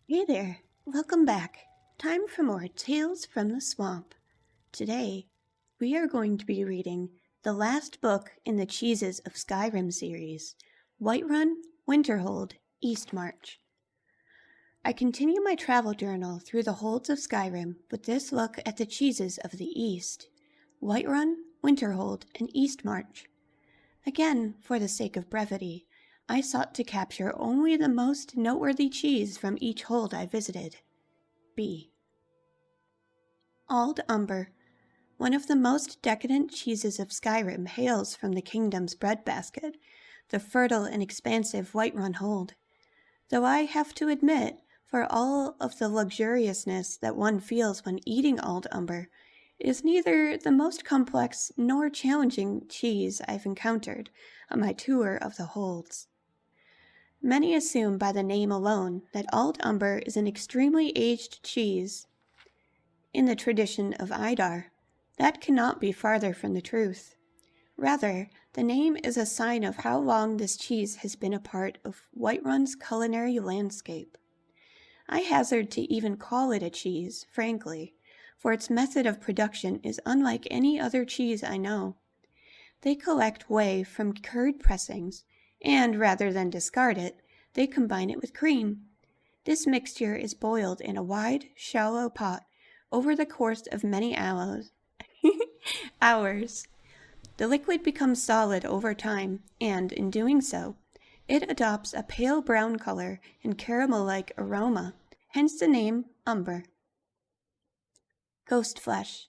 Hey there, welcome back. Time for more Tales from the Swamp. Today, we are going to be reading the last book in the Cheeses of Skyrim series, Whiterun, Winterhold, Eastmarch. I continue my travel journal through the holds of Skyrim with this look at the cheeses of the East, Whiterun, Winterhold, and Eastmarch. Again, for the sake of brevity, I sought to capture only the most noteworthy cheese from each hold I visited. B. Ald Umber, one of the most decadent cheeses of Skyrim, hails from the kingdom's breadbasket, the fertile and expansive Whiterun hold. Though I have to admit, for all of the luxuriousness that one feels when eating Ald Umber, it is neither the most complex nor challenging cheese I've encountered on my tour of the holds. Many assume by the name alone that Ald Umber is an extremely aged cheese in the tradition of Idar. That cannot be farther from the truth. Rather, the name is a sign of how long this cheese has been a part of Whiterun's culinary landscape. I hazard to even call it a cheese, frankly, for its method of production is unlike any other cheese I know. They collect whey from curd pressings, and rather than discard it, they combine it with cream. This mixture is boiled in a wide, shallow pot over the course of many hours. The liquid becomes solid over time, and in doing so, it adopts a pale brown color and caramel-like aroma, hence the name umber. Ghost flesh.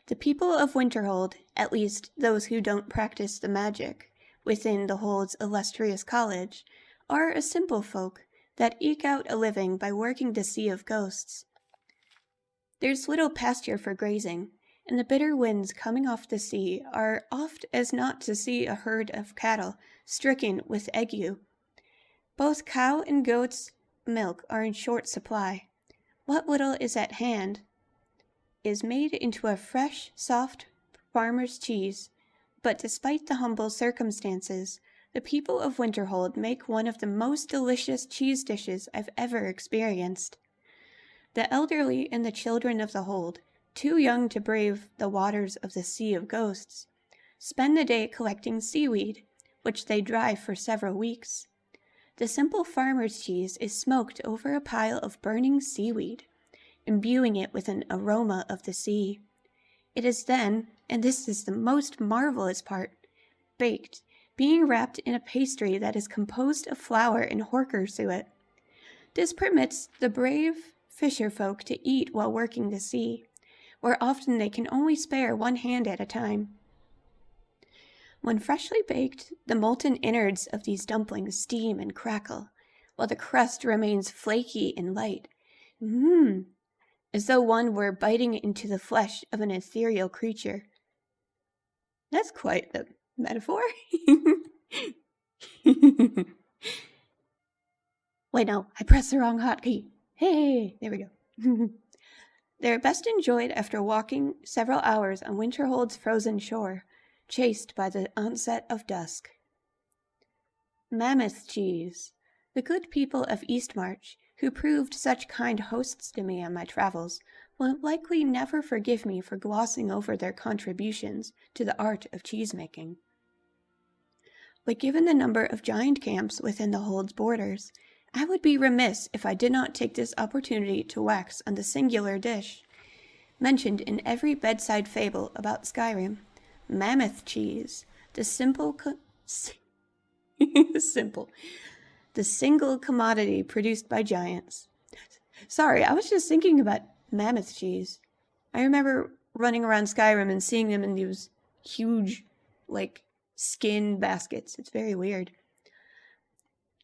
The people of Winterhold, at least those who don't practice the magic within the hold's illustrious college, are a simple folk that eke out a living by working the sea of ghosts. There's little pasture for grazing, and the bitter winds coming off the sea are oft as not to see a herd of cattle stricken with ague. Both cow and goat's milk are in short supply. What little is at hand is made into a fresh, soft farmer's cheese, but despite the humble circumstances, the people of Winterhold make one of the most delicious cheese dishes I've ever experienced. The elderly and the children of the hold, too young to brave the waters of the Sea of Ghosts, spend the day collecting seaweed, which they dry for several weeks. The simple farmer's cheese is smoked over a pile of burning seaweed, imbuing it with an aroma of the sea. It is then, and this is the most marvelous part, baked, being wrapped in a pastry that is composed of flour and horker suet. This permits the brave fisher folk to eat while working the sea, where often they can only spare one hand at a time. When freshly baked, the molten innards of these dumplings steam and crackle, while the crust remains flaky and light. As though one were biting into the flesh of an ethereal creature. That's quite the metaphor. Wait, no, I pressed the wrong hotkey. Hey, there we go. They're best enjoyed after walking several hours on Winterhold's frozen shore, chased by the onset of dusk. Mammoth cheese. The good people of Eastmarch, who proved such kind hosts to me on my travels, will likely never forgive me for glossing over their contributions to the art of cheesemaking. But given the number of giant camps within the hold's borders, I would be remiss if I did not take this opportunity to wax on the singular dish, mentioned in every bedside fable about Skyrim, mammoth cheese, the single commodity produced by giants. Sorry, I was just thinking about mammoth cheese. I remember running around Skyrim and seeing them in these huge, skin baskets. It's very weird.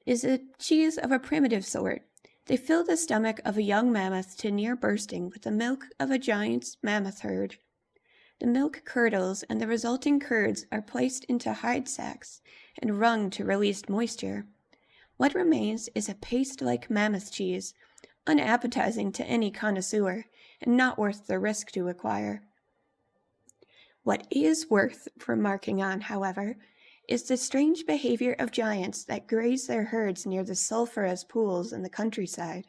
Is a cheese of a primitive sort. They fill the stomach of a young mammoth to near bursting with the milk of a giant's mammoth herd. The milk curdles and the resulting curds are placed into hide sacks and wrung to release moisture. What remains is a paste-like mammoth cheese, unappetizing to any connoisseur, and not worth the risk to acquire. What is worth remarking on, however, is the strange behavior of giants that graze their herds near the sulphurous pools in the countryside.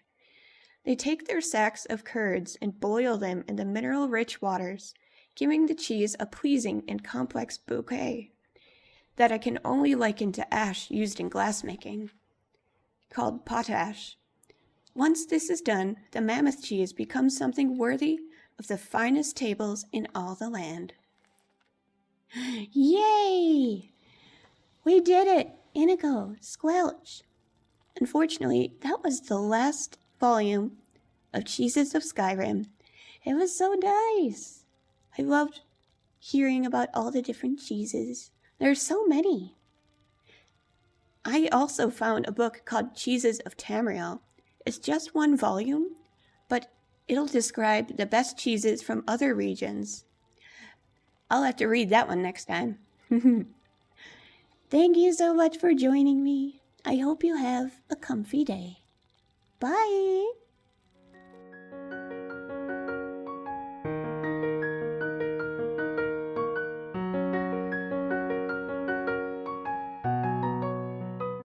They take their sacks of curds and boil them in the mineral-rich waters, giving the cheese a pleasing and complex bouquet that I can only liken to ash used in glassmaking, called potash. Once this is done, the mammoth cheese becomes something worthy of the finest tables in all the land. Yay! We did it! Inigo, squelch! Unfortunately, that was the last volume of Cheeses of Skyrim. It was so nice! I loved hearing about all the different cheeses. There's so many. I also found a book called Cheeses of Tamriel. It's just one volume, but it'll describe the best cheeses from other regions. I'll have to read that one next time. Thank you so much for joining me. I hope you have a comfy day. Bye!